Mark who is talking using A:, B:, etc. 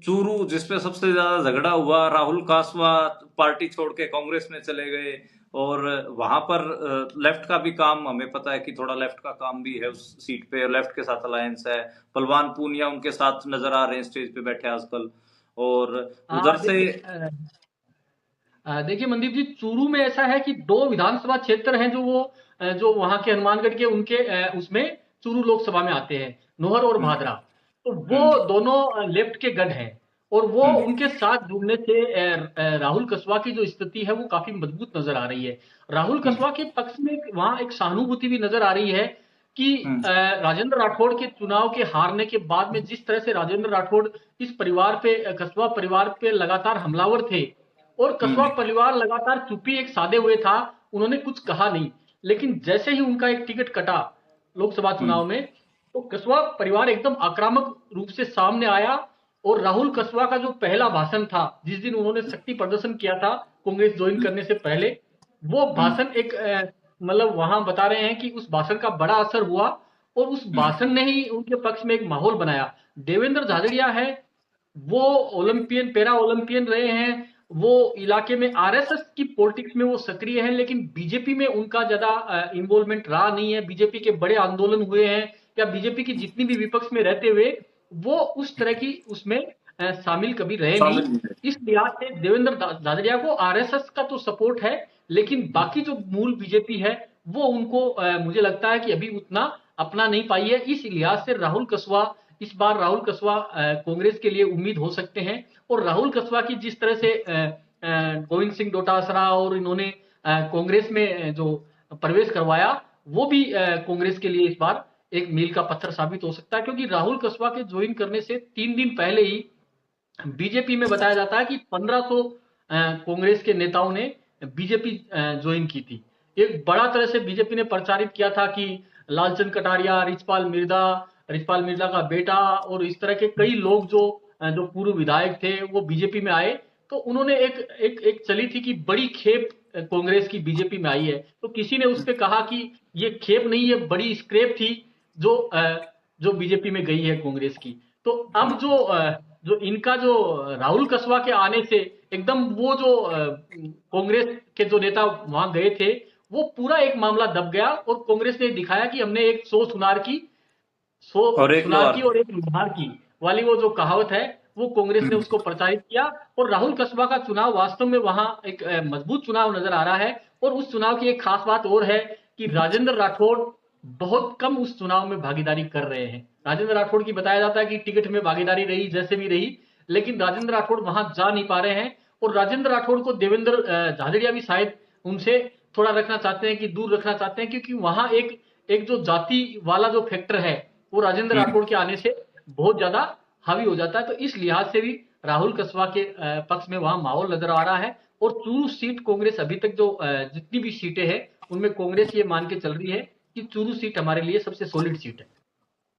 A: चूरू जिसपे सबसे ज्यादा झगड़ा हुआ, राहुल कासवा पार्टी छोड़ के कांग्रेस में चले गए, और वहां पर लेफ्ट का भी काम हमें पता है कि थोड़ा लेफ्ट का काम भी है उस सीट पे, लेफ्ट के साथ अलायंस है। बलवान पूनिया उनके साथ नजर आ रहे हैं स्टेज पे बैठे आजकल। और उधर से
B: देखिए देखिए मनदीप जी, चूरू में ऐसा है कि दो विधानसभा क्षेत्र हैं जो वहां के हनुमानगढ़ के उनके उसमें चूरू लोकसभा में आते हैं, नोहर और
A: हम्म
B: भादरा। तो वो
A: हम्म
B: दोनों लेफ्ट के गढ़ हैं, और वो
A: हम्म
B: उनके साथ जुड़ने से राहुल कसवा की जो स्थिति है वो काफी मजबूत नजर आ रही है। राहुल
A: हम्म
B: कसवा के पक्ष में वहां एक सहानुभूति भी नजर आ रही है कि
A: हम्म
B: राजेंद्र राठौड़ के चुनाव के हारने के बाद में जिस तरह से राजेंद्र राठौड़ इस परिवार पे, कसवा परिवार पे लगातार हमलावर थे, और कसवा
A: हम्म
B: परिवार लगातार चुप्पी एक साधे हुए था, उन्होंने कुछ कहा नहीं। लेकिन जैसे ही उनका एक टिकट कटा लोकसभा
A: हम्म
B: चुनाव में, तो कसवा परिवार एकदम आक्रामक रूप से सामने आया। और राहुल कसवा का जो पहला भाषण था, जिस दिन उन्होंने शक्ति प्रदर्शन किया था कांग्रेस ज्वाइन करने से पहले, वो
A: हम्म
B: भाषण एक मतलब वहां बता रहे हैं कि उस भाषण का बड़ा असर हुआ, और उस
A: हम्म
B: भाषण ने ही उनके पक्ष में एक माहौल बनाया। देवेंद्र झाझड़िया है, वो ओलंपियन, पैरा ओलंपियन रहे हैं, वो इलाके में आरएसएस की पॉलिटिक्स में वो सक्रिय हैं, लेकिन बीजेपी में उनका ज्यादा इन्वॉल्वमेंट रहा नहीं है। बीजेपी के बड़े आंदोलन हुए हैं, या बीजेपी की जितनी भी विपक्ष में रहते हुए वो उस तरह की उसमें शामिल कभी रहे नहीं।
A: शामिल नहीं थे।
B: इस लिहाज से देवेंद्र झाझड़िया को आरएसएस का तो सपोर्ट है, लेकिन बाकी जो मूल बीजेपी है वो उनको मुझे लगता है कि अभी उतना अपना नहीं पाई है। इस लिहाज से राहुल कसवा, इस बार राहुल कसवा कांग्रेस के लिए उम्मीद हो सकते हैं। और राहुल कसवा की जिस तरह से गोविंद सिंह डोटासरा और इन्होंने कांग्रेस में जो प्रवेश करवाया, वो भी कांग्रेस के लिए इस बार एक मील का पत्थर साबित हो सकता है, क्योंकि राहुल कसवा के ज्वाइन करने से 3 दिन पहले ही बीजेपी में बताया जाता है कि 1500 कांग्रेस के नेताओं ने बीजेपी ज्वाइन की थी। एक बड़ा तरह से बीजेपी ने प्रचारित किया था कि लालचंद कटारिया, रिचपाल मिर्जा का बेटा और इस तरह के कई लोग जो पूर्व विधायक थे वो बीजेपी में आए। तो उन्होंने एक चली थी कि बड़ी खेप कांग्रेस की बीजेपी में आई है। तो किसी ने उस पर कहा कि ये खेप नहीं, ये बड़ी स्क्रैप थी जो बीजेपी में गई है कांग्रेस की। तो अब जो इनका जो राहुल कसवा के आने से एकदम वो जो कांग्रेस के जो नेता वहां गए थे, वो पूरा एक मामला दब गया, और कांग्रेस ने दिखाया कि हमने एक सौ
A: और एक
B: सुनार
A: लोहार।
B: की और एक लुहार की वाली वो जो कहावत है, वो कांग्रेस ने
A: हम्म
B: उसको प्रचारित किया। और राहुल कसबा का चुनाव वास्तव में वहां एक मजबूत चुनाव नजर आ रहा है। और उस चुनाव की एक खास बात और है कि राजेंद्र राठौड़ बहुत कम उस चुनाव में भागीदारी कर रहे हैं। राजेंद्र राठौड़ की बताया जाता है कि टिकट में भागीदारी रही जैसे भी रही, लेकिन राजेंद्र राठौड़ वहां जा नहीं पा रहे हैं। और राजेंद्र राठौड़ को देवेंद्र झाझड़िया भी शायद उनसे थोड़ा रखना चाहते हैं, कि दूर रखना चाहते हैं, क्योंकि वहां एक एक जो जाति वाला जो फैक्टर है वो राजेंद्र
A: हम्म
B: राठौड़ के आने से बहुत ज्यादा हावी हो जाता है। तो इस लिहाज से भी राहुल कसवा के पक्ष में वहां माहौल नजर आ रहा है। और चूरू सीट कांग्रेस अभी तक जो जितनी भी सीटें हैं उनमें कांग्रेस ये मान के चल रही है कि चूरू सीट हमारे लिए सबसे सॉलिड सीट है।